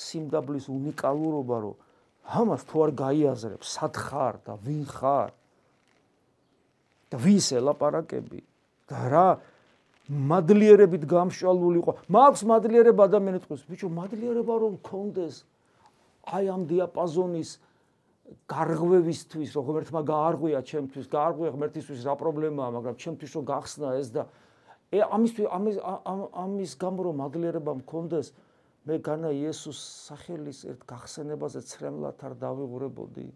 სიმდაბლის უნიკალურობა, რომ ამას თუ არ გაიაზრებ, სად ხარ და ვინ ხარ და ვის ელაპარაკები და რა მადლიერებით გამშვალული იყო. მაქვს მადლიერება ადამიანის ყურს. ბიჭო, მადლიერება რომ გქონდეს აი ამ დიაპაზონის გარღვევისთვის, რომ ღმერთმა გაარღვია ჩემთვის, გაარღვია ღმერთისთვის რა პრობლემაა, მაგრამ ჩემთვის რომ გახსნა ეს და ამის გამო რომ მადლიერება მქონდეს, მე განა იესოს სახელის ერთ გახსენებაზე ცრემლად არ დავიღურებოდი.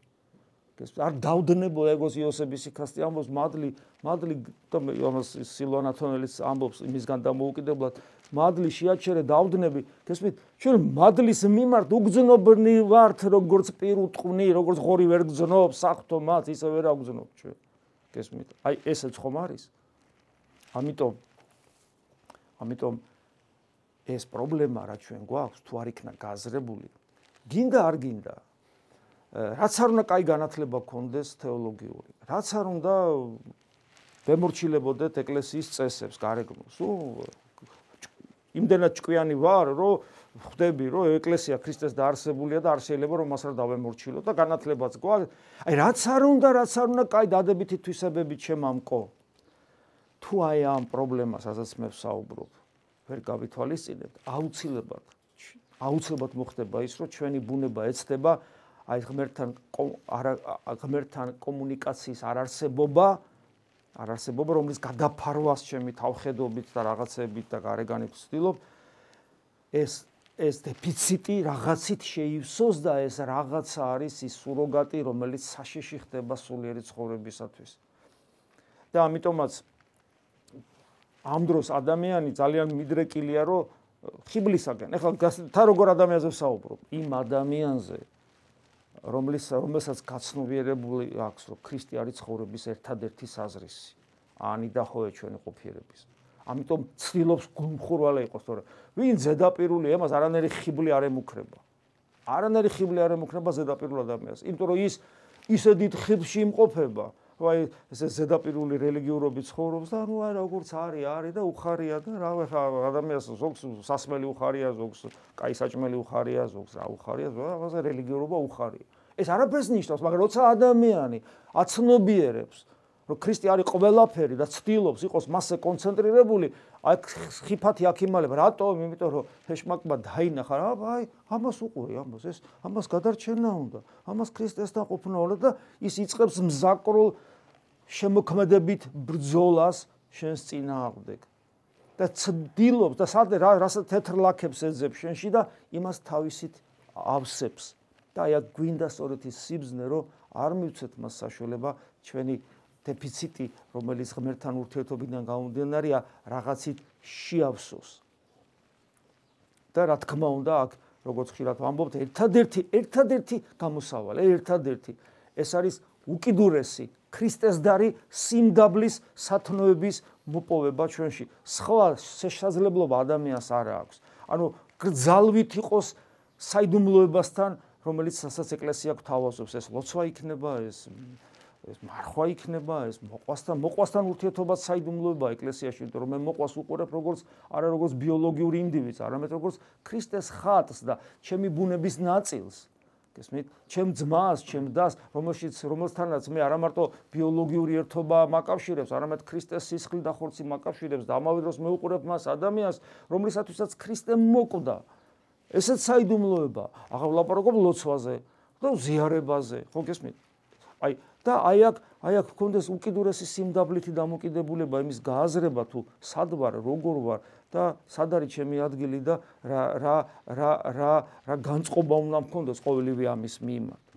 არ დავდნებო ეგოს იოსების სიქასტე ამბობს მადლი და ამას სილვან ათონელის ამბობს იმისგან დამოუკიდებლად მადლი შეაჩერე დავდნები. გესმით, ჩვენ მადლის მიმართ უგზნობნი ვართ, როგორც პირუტყვნი, როგორც ღორი ვერ გზნობს, საღვთო მათ ისე ვერ აგზნობ ჩვენ. გესმით? აი ესეც ხომ არის? ამიტომ ეს პრობლემა რა ჩვენ გვაქვს, თუ არ იქნა გაზრებული, გინდა არ გინდა, რაც არ უნდა კაი განათლება გქონდეს თეოლოგიური, რაც არ უნდა ვემორჩილებოდეთ ეკლესიის წესებს, გარეგნოს. იმდენად ჭკვიანი ვარ, რომ ხვდები, რომ ეკლესია ქრისტეს დაარსებულია და არ შეიძლება რომ მას არ დავემორჩილო და განათლებაც გვაქვს. აი რაც არ უნდა კაი დადებითი თვისებებით შემამკო. თუ აი ამ პრობლემას, რასაც მე ვსაუბრობ, ვერ გავითვალისწინებთ, აუცილებლად მოხდება ის, რომ ჩვენი ბუნება ეცდება აი ღმერთთან კომუნიკაციის არარსებობა, რომლის გადაფარვას ჩემი თავხედობით და რაღაცებით და გარეგანით ვცდილობ, ეს დეფიციტი რაღაცით შეივსოს და ეს რაღაცა არის ის სუროგატი, რომელიც საშიში ხდება სულიერი ცხოვრებისათვის. და ამიტომაც ამ დროს ადამიანი ძალიან მიდრეკილია, რომ ხიბლისაგან. ეხლა თან როგორ ადამიანზე ვსაუბრობ? იმ ადამიანზე, რომელსაც გაცნობიერებული აქვს, რომ ქრისტე არის ცხოვრების ერთადერთი საზრისი. ანი და ხოლე ჩვენი ყოფიერების. ამიტომ ცდილობს გულმხურვალე იყოს, თორე ვინ ზედაპირული ამას არანაირი ხიბლი არ ემუქრება. არანაირი ხიბლი არ ემუქრება ზედაპირულ ადამიანს. იმიტომ რომ ის ისე დიდ ხიბლში იმყოფება, რომ აი ესე ზედაპირული რელიგიურობით ცხოვრობს და ნუ აი როგორც არის და უხარია და რა ადამიანს ზოგს სასმელი უხარია, ზოგს კაი საჭმელი უხარია, ზოგს რა უხარია, რაღაცა რელიგიურობა უხარია. ეს არაფერს ნიშნავს, მაგრამ როცა ადამიანი აცნობიერებს, რომ ქრისტე არის ყველაფერი და ცდილობს იყოს მასზე კონცენტრირებული, აი ხიფათი აქ იმალება. რატომ? იმიტომ რომ ფეშმაკმა დაინახა, აი ამას უყური, ამას გადარჩენა უნდა, ამას ქრისტესთან ყოფნა უნდა და ის იწყებს მზაკრულ შემოქმედებით ბრძოლას შენს წინააღმდეგ. და ცდილობს და რასაც თეთრ ლაქებს ეძებს შენში და იმას თავისით ავსებს. და აი გვინდა სწორედ ის სიბზნე, რომ არ მივცეთ მას საშუალება ჩვენი დეფიციტი, რომელიც ღმერთთან ურთიერთობიდან გამომდინარეა, რაღაცით შეავსოს. და რა თქმა უნდა, აქ როგორც ხშირად ვამბობთ, ერთადერთი გამოსავალი, ეს არის უკიდურესი ქრისტესდარი სიმდაბლის სათნოების მოპოვება ჩვენში. სხვა შესაძლებლობა ადამიანს არ აქვს. ანუ გრძალვით იყოს საიდუმლოებასთან, რომელიც სასაც ეკლესია გვთავაზობს, ეს ლოცვა იქნება, ეს მარხვა იქნება, ეს მოყვასთან ურთიერთობაც საიდუმლოება ეკლესიაში, იმიტომ რომ მე მოყვას უყურებ როგორც ბიოლოგიური ინდივიდს, არამედ როგორც ქრისტეს ხატს და ჩემი ბუნების ნაწილს. გესმით? ჩემ ძმას, ჩემ დას, რომელთანაც მე არა მარტო ბიოლოგიური ერთობა მაკავშირებს, არამედ ქრისტეს სისხლი და ხორცი მაკავშირებს და ამავე დროს მე უყურებ მას ადამიანს, რომლისათვისაც ქრისტე მოკვდა. ესეც საიდუმლოება. ახლა ვლაპარაკობ ლოცვაზე და ზიარებაზე, ხო გესმით? აი აქ გქონდეს უკიდურესი სიმდაბლითი დამოკიდებულება იმის გააზრება თუ სად ვარ, როგორ ვარ და სად არის ჩემი ადგილი და რა განწყობა უნდა მქონდეს ყოველივე ამის მიმართ.